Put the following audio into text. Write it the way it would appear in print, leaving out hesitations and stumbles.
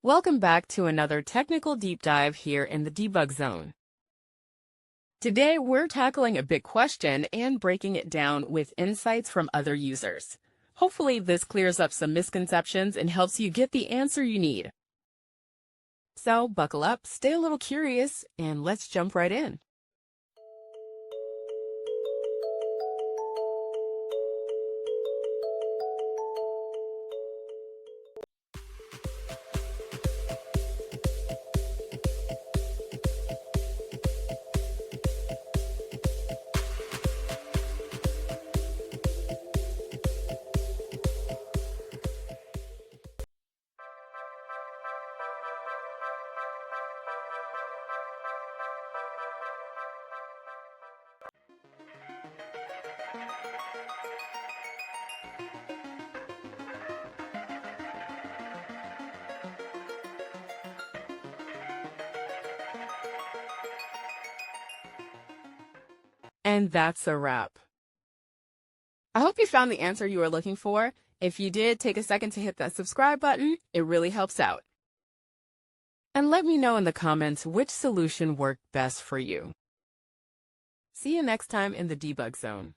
Welcome back to another technical deep dive here in the debug zone. Today, we're tackling a big question and breaking it down with insights from other users. Hopefully, this clears up some misconceptions and helps you get the answer you need. So, buckle up, stay a little curious, and let's jump right in. And that's a wrap. I hope you found the answer you were looking for. If you did, take a second to hit that subscribe button. It really helps out. And let me know in the comments which solution worked best for you. See you next time in the debug zone.